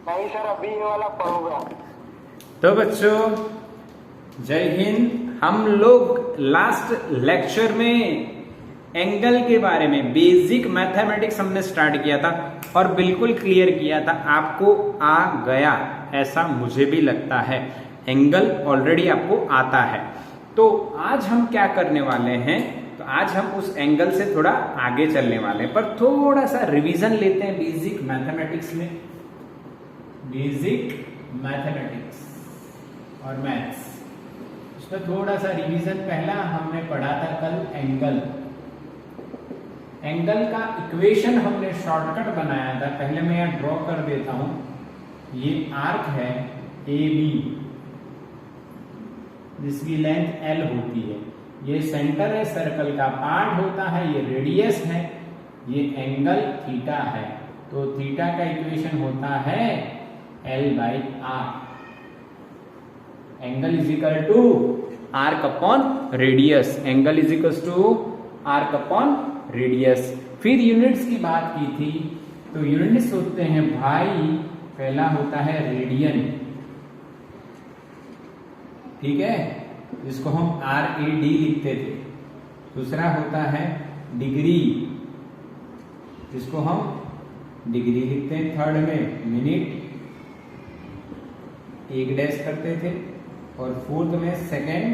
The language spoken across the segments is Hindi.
नहीं सर, अभी ये वाला पढ़ूंगा। तो बच्चों जय हिंद। हम लोग लास्ट लेक्चर में एंगल के बारे में बेसिक मैथमेटिक्स हमने स्टार्ट किया था और बिल्कुल क्लियर किया था। आपको आ गया ऐसा मुझे भी लगता है, एंगल ऑलरेडी आपको आता है। तो आज हम क्या करने वाले हैं, तो आज हम उस एंगल से थोड़ा आगे चलने वाले हैं, पर थोड़ा सा रिवीजन लेते हैं बेसिक मैथमेटिक्स में। बेसिक मैथमेटिक्स और मैथ्स, उसमें थोड़ा सा रिवीजन। पहला हमने पढ़ा था कल एंगल। एंगल का इक्वेशन हमने शॉर्टकट बनाया था। पहले मैं यहां ड्रॉ कर देता हूं। ये आर्क है ए बी जिसकी लेंथ एल होती है। ये सेंटर है, सर्कल का पार्ट होता है, ये रेडियस है, ये एंगल थीटा है। तो थीटा का इक्वेशन होता है एल बाई आर। Angle is equal to arc upon radius. Angle is equal to arc upon radius. फिर यूनिट्स की बात की थी, तो यूनिट्स होते हैं भाई, पहला होता है रेडियन, ठीक है, जिसको हम RAD लिखते थे। दूसरा होता है डिग्री, जिसको हम डिग्री लिखते हैं। थर्ड में मिनट, एक डैश करते थे, और फोर्थ में सेकेंड,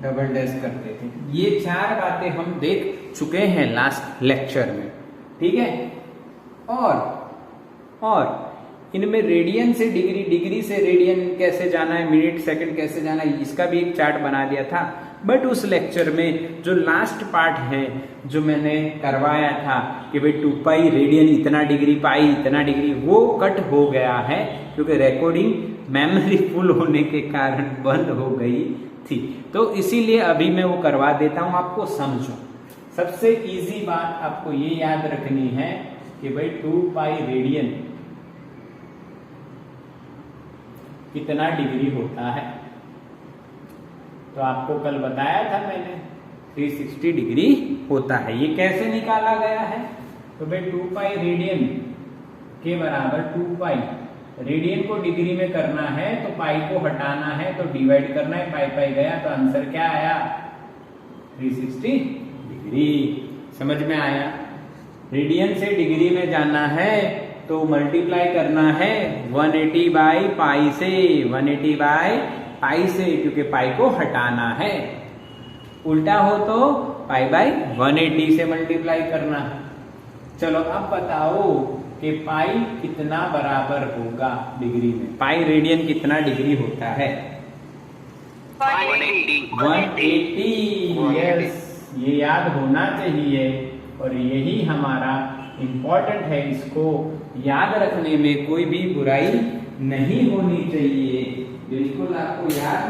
डबल डैश करते थे। ये चार बातें हम देख चुके हैं लास्ट लेक्चर में, ठीक है। और इनमें रेडियन से डिग्री, डिग्री से रेडियन कैसे जाना है, मिनट सेकंड कैसे जाना है, इसका भी एक चार्ट बना दिया था। बट उस लेक्चर में जो लास्ट पार्ट है जो मैंने करवाया था कि भाई 2 पाई रेडियन इतना डिग्री, पाई इतना डिग्री, वो कट हो गया है क्योंकि रिकॉर्डिंग मेमोरी फुल होने के कारण बंद हो गई थी। तो इसीलिए अभी मैं वो करवा देता हूं, आपको समझो। सबसे इजी बात आपको ये याद रखनी है कि भाई 2 पाई रेडियन कितना डिग्री होता है। तो आपको कल बताया था मैंने 360 डिग्री होता है। ये कैसे निकाला गया है, तो भाई 2 पाई रेडियन के बराबर 2 पाई, रेडियन को डिग्री में करना है तो पाई को हटाना है, तो डिवाइड करना है, पाई पाई गया, तो आंसर क्या आया 360 डिग्री। समझ में आया। रेडियन से डिग्री में जाना है तो मल्टीप्लाई करना है 180 बाई पाई से, 180 बाई पाई से, क्योंकि पाई को हटाना है। उल्टा हो तो पाई बाई 180 से मल्टीप्लाई करना है। चलो अब बताओ कि पाई कितना बराबर होगा डिग्री में। पाई रेडियन कितना डिग्री होता है 180। यस, ये याद होना चाहिए और यही हमारा इंपॉर्टेंट है। इसको याद रखने में कोई भी बुराई नहीं होनी चाहिए, बिल्कुल आपको याद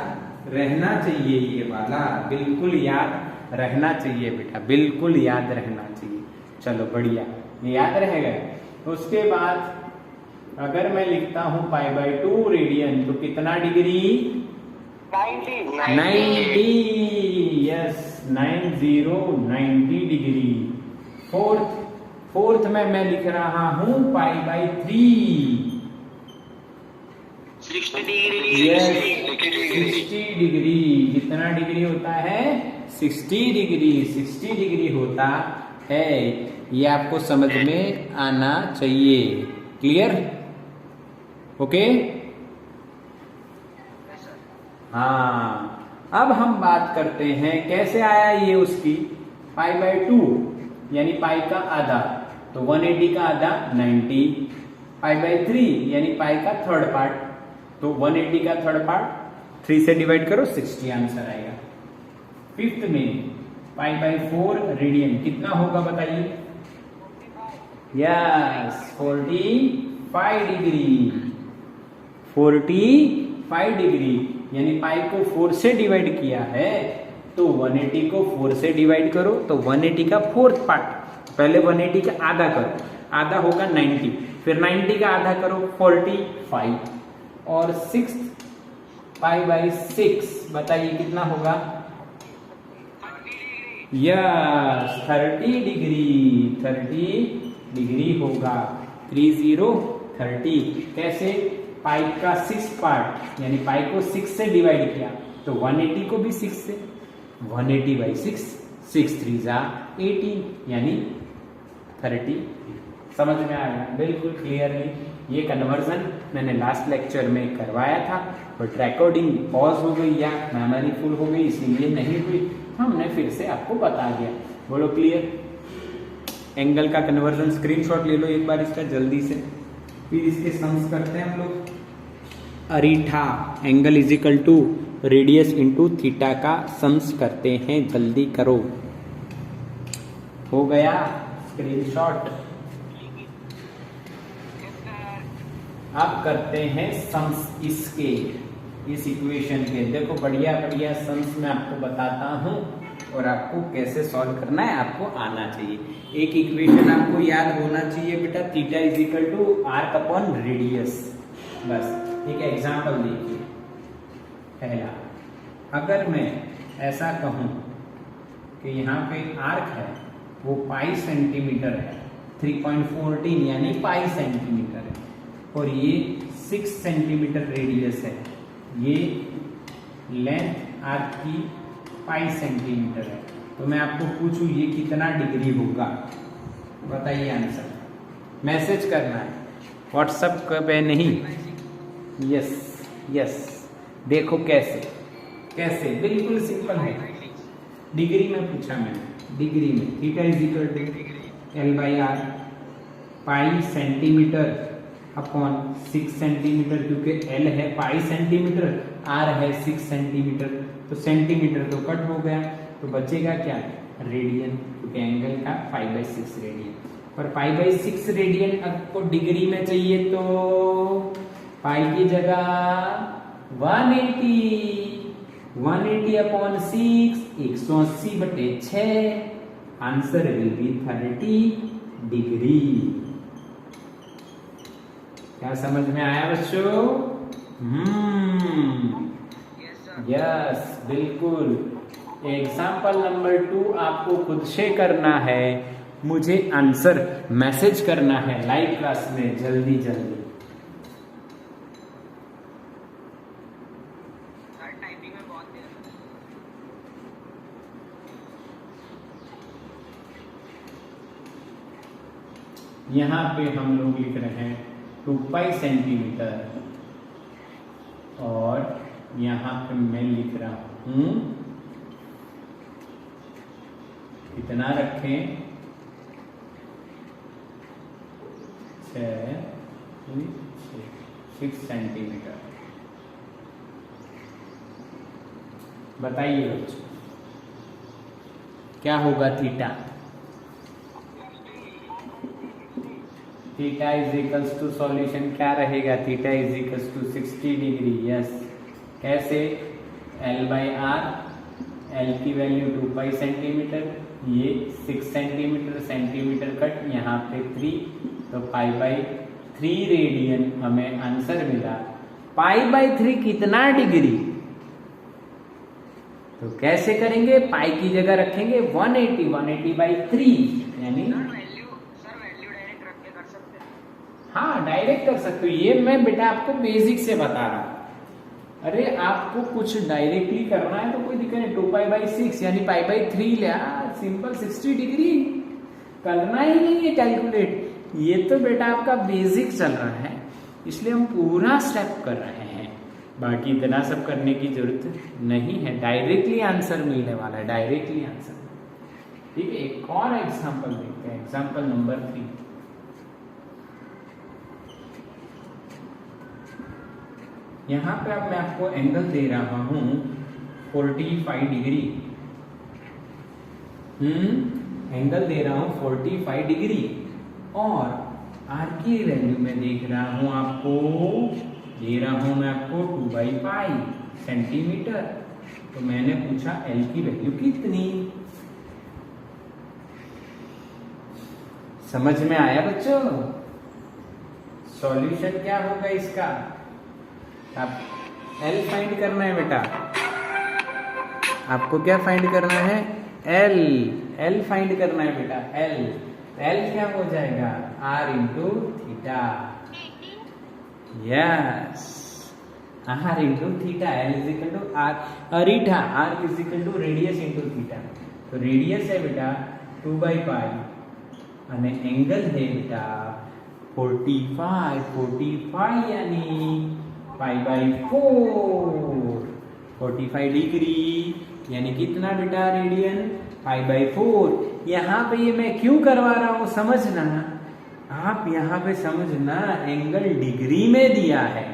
रहना चाहिए। ये वाला बिल्कुल याद रहना चाहिए बेटा, बिल्कुल याद रहना चाहिए। चलो बढ़िया, ये याद रहेगा। उसके बाद अगर मैं लिखता हूं पाई बाई 2 रेडियन, तो कितना डिग्री 90। Yes, 90 degree. फोर्थ में मैं लिख रहा हूं पाई बाई 3 60 डिग्री। कितना डिग्री होता है 60 डिग्री। 60 डिग्री होता है, ये आपको समझ में आना चाहिए। क्लियर? ओके। हाँ, अब हम बात करते हैं कैसे आया ये उसकी पाई बाई 2, यानी पाई का आधा, तो 180 का आधा 90, पाई बाई 3 यानी पाई का थर्ड पार्ट, तो 180 का थर्ड पार्ट 3 से डिवाइड करो 60 आंसर आएगा। फिफ्थ में पाई बाई 4 रेडियन कितना होगा बताइए। Yes, 45 degree. 45 डिग्री यानी पाई को 4 से डिवाइड किया है, तो 180 को 4 से डिवाइड करो, तो 180 का फोर्थ पार्ट, पहले 180 का आधा करो, आधा होगा 90, फिर 90 का आधा करो 45, और 6 पाई बाई 6 बताइए कितना होगा। यस, 30 डिग्री होगा। 30 कैसे? पाई का 6 पार्ट यानी पाई को 6 से डिवाइड किया तो 180 को भी 6 से, 180/6, 6 3 जा 18 यानी 30। समझ में आ गया? बिल्कुल क्लियरली। ये कन्वर्जन मैंने लास्ट लेक्चर में करवाया था, बट रिकॉर्डिंग पॉज हो गई या मेमोरी फुल हो गई, इसीलिए नहीं हुई। हमने फिर से आपको बता दिया। बोलो क्लियर? एंगल का कन्वर्जन स्क्रीनशॉट ले लो एक बार इसका जल्दी से, फिर इसके सम्स करते हैं हम लोग। अरीठा angle is equal to radius into theta का सम्स करते हैं, जल्दी करो। हो गया स्क्रीनशॉट? अब करते हैं सम्स इसके, इस इक्वेशन के। देखो बढ़िया बढ़िया सम्स मैं आपको बताता हूं और आपको कैसे सॉल्व करना है आपको आना चाहिए। एक इक्वेशन आपको याद होना चाहिए बेटा, theta is equal to arc upon radius. बस एक एग्जांपल देखिए। पहला, अगर मैं ऐसा कहूं कि यहाँ पे आर्क है वो पाई सेंटीमीटर है, 3.14 यानी पाई सेंटीमीटर है, और ये 6 सेंटीमीटर रेडियस है, ये लेंथ आर्क की पाई सेंटीमीटर है। तो मैं आपको पूछूं ये कितना डिग्री होगा? बताइए आंसर। मैसेज करना है व्हाट्सएप पे नहीं। यस यस, देखो कैसे कैसे, बिल्कुल सिंपल है। डिग्री में पूछा मैंने, डिग्री में theta is equal to L/R, pi centimetre upon 6 centimetre, क्योंकि L है पाई सेंटीमीटर, R है 6 सेंटीमीटर, तो सेंटीमीटर तो कट हो गया, तो बचेगा क्या? रेडियन, क्योंकि एंगल का पाई/6 रेडियन। पर पाई/6 रेडियन आपको डिग्री में चाहिए तो पाई की जगह 180 upon 6, 180/6, answer will be 30 degree. क्या समझ में आया बच्चों? यस बिल्कुल। एग्जाम्पल नंबर 2 आपको खुद से करना है, मुझे आंसर मैसेज करना है लाइव क्लास में जल्दी जल्दी। यहाँ पे हम लोग लिख रहे हैं 2 पाई सेंटीमीटर, और यहाँ पे मैं लिख रहा हूं कितना रखें? 6 सेंटीमीटर। बताइए बच्चों क्या होगा theta? Theta is equals to solution क्या रहेगा? Theta is equals to 60 degree. Yes, कैसे? L/R, L की वैल्यू 2 पाई सेंटीमीटर, ये 6 सेंटीमीटर, सेंटीमीटर कट यहाँ पे 3, तो पाई/3 रेडियन हमें आंसर मिला। पाई/3 कितना डिग्री? तो कैसे करेंगे? पाई की जगह रखेंगे 180/3 यानी, हाँ डायरेक्ट कर सकते हो। ये मैं बेटा आपको बेसिक से बता रहा हूं। अरे आपको कुछ डायरेक्टली करना है तो कोई दिक्कत नहीं, 2 पाई/6 यानी पाई/3 ले, सिंपल 60 डिग्री करना ही नहीं है कैलकुलेट। ये तो बेटा आपका बेसिक चल रहा है, इसलिए हम पूरा स्टेप कर रहे हैं, बाकी इतना सब करने की जरूरत नहीं है। डायरेक्टली आंसर मिलने वाला है, डायरेक्टली आंसर। ठीक है, एक और एग्जाम्पल देखते हैं, एग्जाम्पल नंबर 3। यहाँ पे अब मैं आपको एंगल दे रहा हूं 45 डिग्री। एंगल दे रहा हूं 45 डिग्री, और आर की वैल्यू में देख रहा हूं आपको, दे रहा हूं मैं आपको 2/पाई सेंटीमीटर। तो मैंने पूछा एल की वैल्यू कितनी? समझ में आया बच्चों? सॉल्यूशन क्या होगा इसका? आप L फाइंड करना है बेटा, आपको क्या फाइंड करना है? L फाइंड करना है बेटा। L क्या हो जाएगा? r into theta. Yes, r into theta. L is equal to r. अरीठा r is equal to radius into theta. तो रेडियस है बेटा 2/पाई અને एंगल है बेटा 45 यानी π/4 45 डिग्री यानी कितना बेटा रेडियन π/4। यहाँ पे ये मैं क्यों करवा रहा हूँ समझना, आप यहाँ पे समझना एंगल डिग्री में दिया है,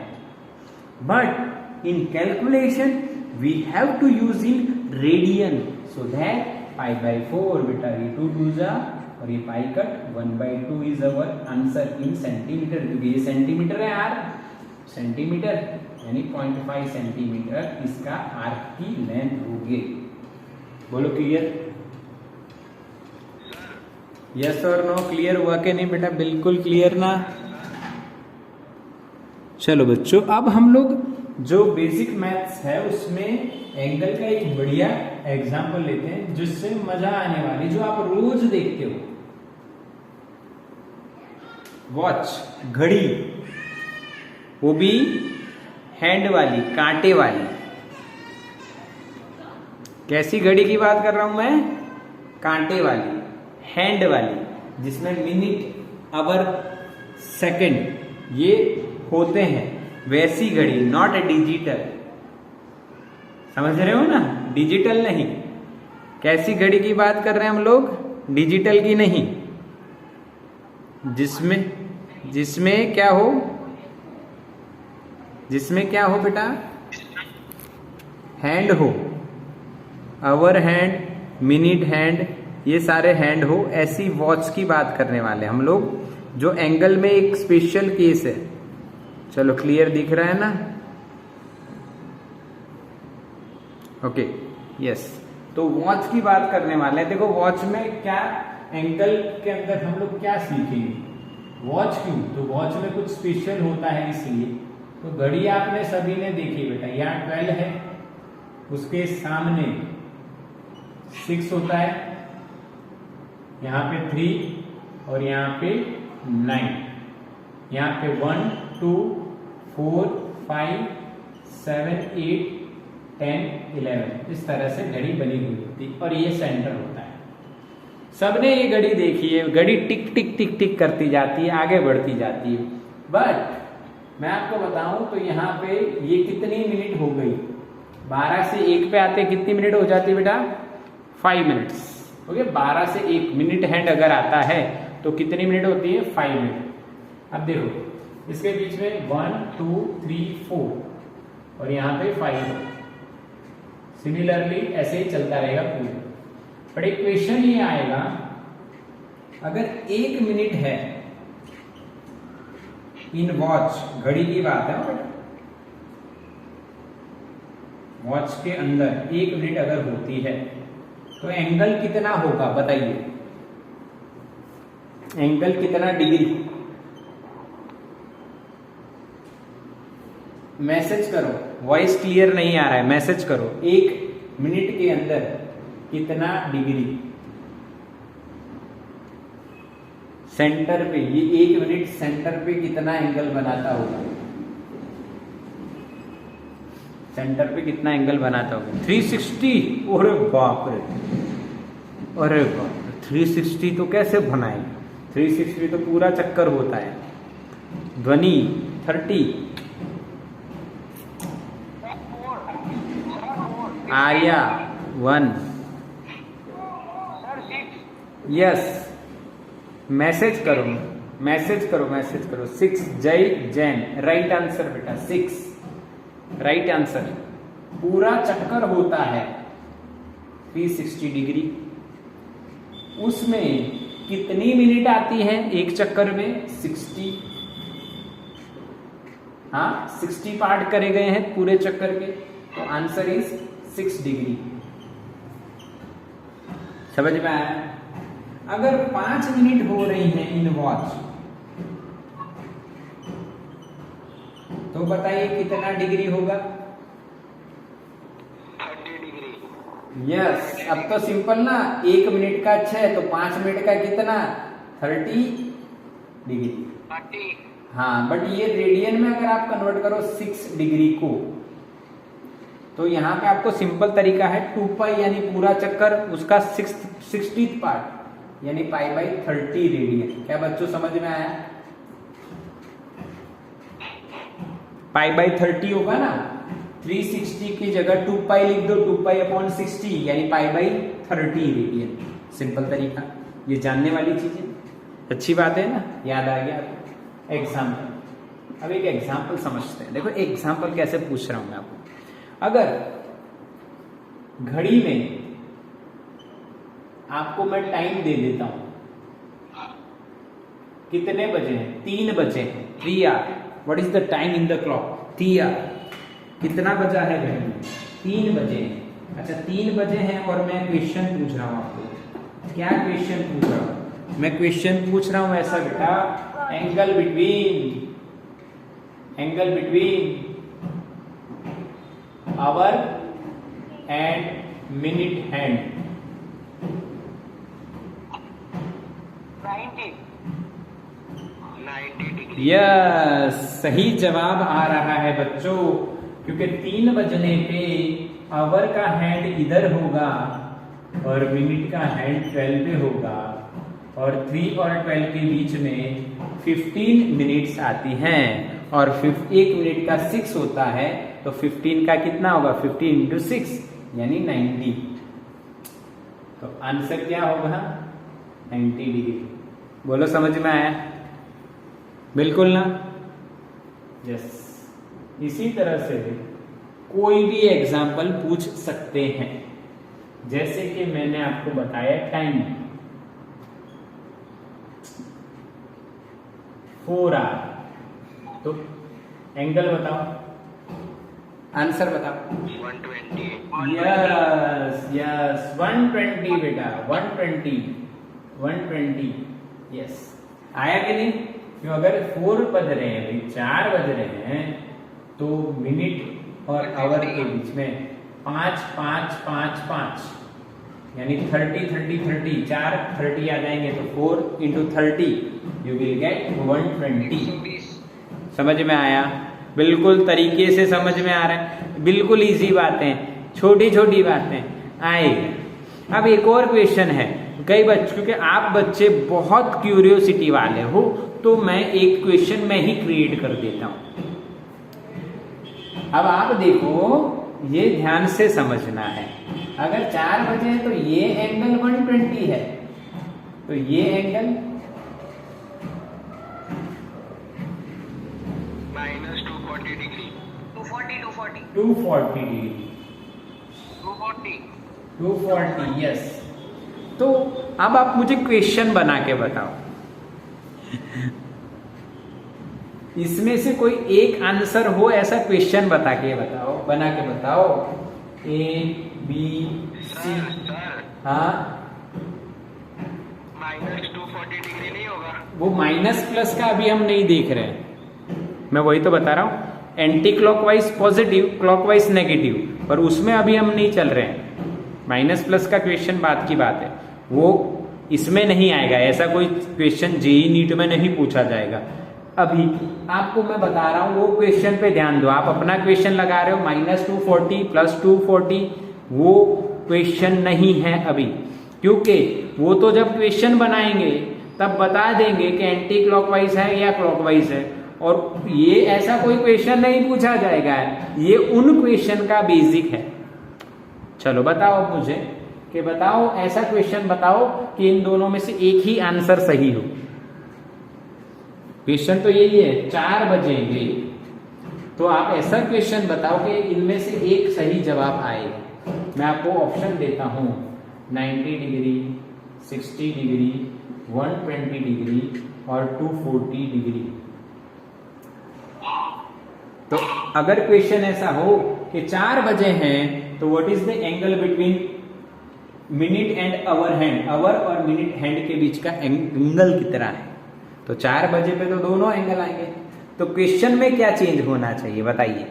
but in calculation we have to use in radian, so that π/4 बेटा ये 2 2 जा और ये पाई कट 1/2 is our answer in centimeter, क्योंकि ये सेंटीमीटर है आर, सेंटीमीटर यानी 0.5 सेंटीमीटर इसका आर्क की लेंथ होगी। बोलो क्लियर? यस और नो? क्लियर हुआ कि नहीं बेटा? बिल्कुल क्लियर ना? चलो बच्चों, अब हम लोग जो बेसिक मैथ्स है उसमें एंगल का एक बढ़िया एग्जाम्पल लेते हैं जिससे मजा आने वाली, जो आप रोज देखते हो। वॉच, घड़ी, वो भी हैंड वाली, कांटे वाली। कैसी घड़ी की बात कर रहा हूं मैं? कांटे वाली, हैंड वाली, जिसमें मिनट, आवर, सेकंड ये होते हैं, वैसी घड़ी, नॉट ए डिजिटल। समझ रहे हो ना? डिजिटल नहीं। कैसी घड़ी की बात कर रहे हैं हम लोग? डिजिटल की नहीं, जिसमें क्या हो, जिसमें क्या हो बेटा? हैंड हो, आवर हैंड, मिनट हैंड, ये सारे हैंड हो, ऐसी वॉच की बात करने वाले हम लोग, जो एंगल में एक स्पेशल केस है। चलो क्लियर दिख रहा है ना? Okay, yes. तो वॉच की बात करने वाले हैं। देखो वॉच में क्या, एंगल के अंदर हम लोग क्या सीखेंगे? वॉच क्यों? तो वॉच में कुछ स्पेशल होता है इसलिए। तो घड़ी आपने सभी ने देखी बेटा, यहाँ 12 है, उसके सामने 6 होता है, यहाँ पे 3 और यहाँ पे 9, यहाँ पे 1 2 4 5 7 8 10 11 इस तरह से घड़ी बनी हुई होती है, और ये सेंटर होता है। सबने ये घड़ी देखी है, घड़ी टिक टिक टिक टिक करती जाती है, आगे बढ़ती जाती है। बट मैं आपको बताऊं तो यहाँ पे ये कितनी मिनट हो गई? 12 से 1 पे आते कितनी मिनट हो जाती है बेटा? 5 मिनट्स। ओके, 12 से 1 मिनट हैंड अगर आता है तो कितनी मिनट होती है? 5 मिनट। अब देखो इसके बीच में 1 2 3 4 और यहाँ पे 5 है। सिमिलरली ऐसे ही चलता रहेगा पूरा। पर एक क्वेश्चन ये आएगा, अगर 1 मिनट है इन वॉच, घड़ी की बात है बेटा, वॉच के अंदर 1 मिनट अगर होती है तो एंगल कितना होगा बताइए? एंगल कितना डिग्री? मैसेज करो, वॉइस क्लियर नहीं आ रहा है, मैसेज करो। 1 मिनट के अंदर कितना डिग्री? सेंटर पे, ये 1 मिनट सेंटर पे कितना एंगल बनाता होगा? सेंटर पे कितना एंगल बनाता होगा? 360। अरे बाप रे, अरे बाप रे, 360 तो कैसे बनाएंगे? 360 तो पूरा चक्कर होता है। ध्वनि 30, आर्या 1, यस। मैसेज करो, मैसेज करो, मैसेज करो। 6 जय जैन, राइट आंसर बेटा, 6 राइट आंसर। पूरा चक्कर होता है 360 डिग्री, उसमें कितनी मिनट आती है एक चक्कर में? 60। हाँ, 60 पार्ट करे गए हैं पूरे चक्कर के, तो आंसर इज 6 डिग्री। समझ में आया? अगर 5 मिनट हो रही है इन वॉच, तो बताइए कितना डिग्री होगा? 30 डिग्री। यस। अब तो सिंपल ना, 1 मिनट का 6 तो 5 मिनट का कितना? 30 डिग्री। 30। हाँ, बट ये रेडियन में अगर आप कन्वर्ट करो 6 डिग्री को, तो यहाँ पे आपको सिंपल तरीका है 2 पाई यानी पूरा चक्कर उसका 60th पार्ट यानी π/30 रेडियन। क्या बच्चों समझ में आया? π/30 होगा ना, 360 की जगह 2 पाई लिख दो, 2 पाई/60 यानी π/30 रेडियन। सिंपल तरीका, ये जानने वाली चीज है, अच्छी बात है ना, याद आ गया। एग्जाम्पल, अब एक एग्जाम्पल समझते हैं। देखो एग्जाम्पल कैसे पूछ रहा हूं मैं आपको। अगर घड़ी में आपको मैं टाइम दे देता हूं, कितने बजे हैं? 3 बजे हैं, 3 hour. What is the time in the clock? 3 hour. कितना बजा है घड़ी में? 3 बजे हैं। अच्छा 3 बजे हैं और मैं क्वेश्चन पूछ रहा हूं आपको। क्या क्वेश्चन पूछ रहा हूं मैं? क्वेश्चन पूछ रहा हूं ऐसा बेटा, angle between our and minute hand. 90 degree. Yes, सही जवाब आ रहा है बच्चों, क्योंकि 3 बजने पे आवर का हैंड इधर होगा और मिनट का हैंड 12 पे होगा, और 3 और 12 के बीच में 15 मिनट्स आती हैं, और 1 मिनट का 6 होता है, तो 15 का कितना होगा? 15 × 6 यानी 90। तो आंसर क्या होगा? 90 डिग्री। बोलो समझ में आया? बिल्कुल ना? यस। इसी तरह से कोई भी एग्जाम्पल पूछ सकते हैं, जैसे कि मैंने आपको बताया टाइम 4 आवर, तो एंगल बताओ, आंसर बताओ। 120। यस 120 बेटा, 120 यस। आया कि नहीं? क्यों? अगर 4 बज रहे हैं भाई, 4 बज रहे हैं, तो मिनट और आवर के बीच में 5 5 5 5 यानी 30 4 30 आ जाएंगे, तो 4 × 30 यू विल गेट 120। समझ में आया? बिल्कुल तरीके से समझ में आ रहा है, बिल्कुल इजी बातें, छोटी छोटी बातें आएगी। अब एक और क्वेश्चन है, कई बच्चों, क्योंकि आप बच्चे बहुत क्यूरियोसिटी वाले हो, तो मैं एक क्वेश्चन में ही क्रिएट कर देता हूं। अब आप देखो, ये ध्यान से समझना है। अगर 4 बजे है तो ये एंगल 120 है, तो ये एंगल -240 डिग्री। 240 डिग्री। 240 यस। तो अब आप मुझे क्वेश्चन बना के बताओ, इसमें से कोई एक आंसर हो ऐसा क्वेश्चन बना के बताओ। A B C। हाँ, -240 डिग्री नहीं होगा? वो माइनस प्लस का अभी हम नहीं देख रहे हैं, मैं वही तो बता रहा हूं। Anti clockwise positive, clockwise negative, पर उसमें अभी हम नहीं चल रहे हैं। माइनस प्लस का क्वेश्चन बात की बात है, वो इसमें नहीं आएगा। ऐसा कोई क्वेश्चन जेईई नीट में नहीं पूछा जाएगा। अभी आपको मैं बता रहा हूं, वो क्वेश्चन पे ध्यान दो। आप अपना क्वेश्चन लगा रहे हो -240 + 240, वो क्वेश्चन नहीं है अभी, क्योंकि वो तो जब क्वेश्चन बनाएंगे तब बता देंगे कि एंटी क्लॉकवाइज है या क्लॉकवाइज है, और ये ऐसा कोई क्वेश्चन नहीं पूछा जाएगा। ये उन क्वेश्चन का बेसिक है। चलो बताओ मुझे, कि बताओ ऐसा क्वेश्चन बताओ कि इन दोनों में से एक ही आंसर सही हो। क्वेश्चन तो यही है, 4 बजेंगे, तो आप ऐसा क्वेश्चन बताओ कि इनमें से एक सही जवाब आए। मैं आपको ऑप्शन देता हूं, 90 डिग्री, 60 डिग्री, 120 डिग्री और 240 डिग्री। तो अगर क्वेश्चन ऐसा हो कि 4 बजे हैं, तो what is the angle between minute and hour hand, hour और मिनट हैंड के बीच का एंगल कितना है? तो 4 बजे पे तो दोनों एंगल आएंगे। तो क्वेश्चन में क्या चेंज होना चाहिए बताइए?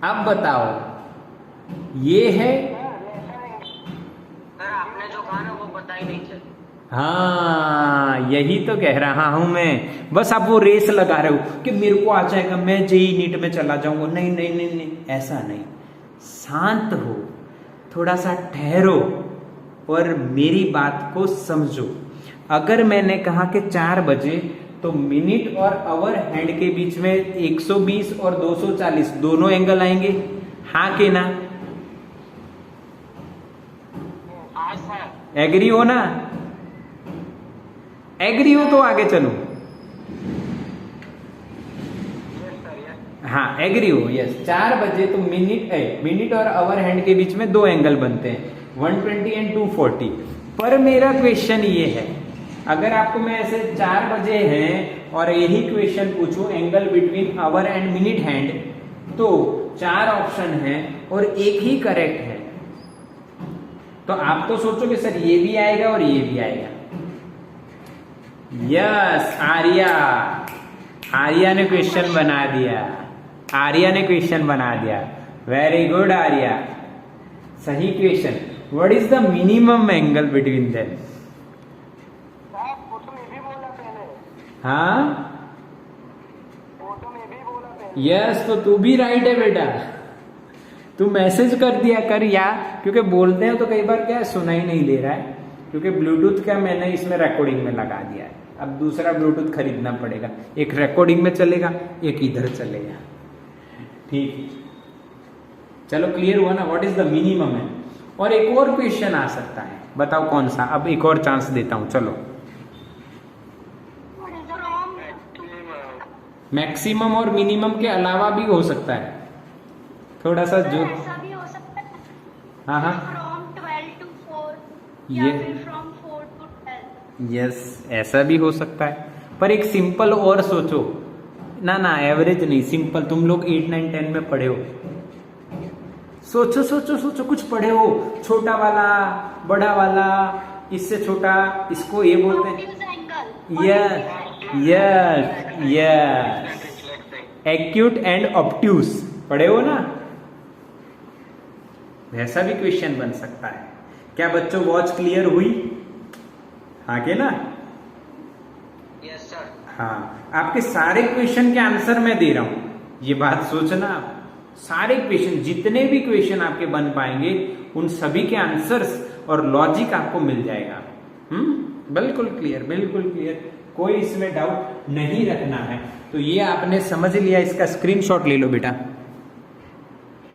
अब बताओ, ये है सर आपने जो कहा ना वो पता ही नहीं चला। हाँ, यही तो कह रहा हूं मैं। बस आप वो रेस लगा रहे हो कि मेरे को आ जाएगा, मैं जेई नीट में चला जाऊंगा। नहीं नहीं नहीं नहीं, ऐसा नहीं। शांत हो, थोड़ा सा ठहरो और मेरी बात को समझो। अगर मैंने कहा कि 4 बजे, तो मिनट और आवर हैंड के बीच में 120 और 240 दोनों एंगल आएंगे, हाँ के ना? एग्री हो ना? एग्री हो तो आगे चलो। हाँ, एग्री हो, यस। 4 बजे तो मिनट और आवर हैंड के बीच में 2 एंगल बनते हैं, 120 एंड 240। पर मेरा क्वेश्चन ये है, अगर आपको मैं ऐसे 4 बजे हैं और यही क्वेश्चन पूछूं angle between our and minute hand, तो 4 ऑप्शन है और एक ही करेक्ट है। तो आप तो सोचोगे सर ये भी आएगा और ये भी आएगा। यस, आर्या ने क्वेश्चन बना दिया। आर्या ने क्वेश्चन बना दिया। वेरी गुड आर्या, सही question. What is the minimum angle between them? हाँ, यस, तो तू भी राइट है बेटा। तू मैसेज कर दिया कर या, क्योंकि बोलते हैं तो कई बार क्या सुना ही नहीं दे रहा है, क्योंकि ब्लूटूथ का मैंने इसमें रिकॉर्डिंग में लगा दिया है। अब दूसरा ब्लूटूथ खरीदना पड़ेगा, एक रिकॉर्डिंग में चलेगा, एक इधर चलेगा। ठीक, चलो क्लियर हुआ ना? व्हाट इज द मिनिमम है। और एक और क्वेश्चन आ सकता है, बताओ कौन सा? अब एक और चांस देता हूं, चलो। मैक्सिमम और मिनिमम के अलावा भी हो सकता है, थोड़ा सा जो ऐसा भी हो सकता है। हाँ हाँ, फ्रॉम 12 to 4 ये या फिर फ्रॉम 4 to 12। यस, ऐसा भी हो सकता है। पर एक सिंपल और सोचो ना, ना एवरेज नहीं, सिंपल। तुम लोग 8, 9, 10 में पढ़े हो, सोचो सोचो सोचो, कुछ पढ़े हो। छोटा वाला, बड़ा वाला, इससे छोटा, इसको ये बोलते हैं। Yes yes yes, acute and obtuse पढ़े हो ना? वैसा भी क्वेश्चन बन सकता है। क्या बच्चों वॉच क्लियर हुई? हाँ के ना? Yes sir. हाँ, आपके सारे क्वेश्चन के आंसर मैं दे रहा हूं, ये बात सोचना आप। सारे क्वेश्चन, जितने भी क्वेश्चन आपके बन पाएंगे, उन सभी के आंसर्स और लॉजिक आपको मिल जाएगा। बिल्कुल क्लियर, बिल्कुल क्लियर, कोई इसमें डाउट नहीं रखना है। तो ये आपने समझ लिया, इसका स्क्रीनशॉट ले लो बेटा।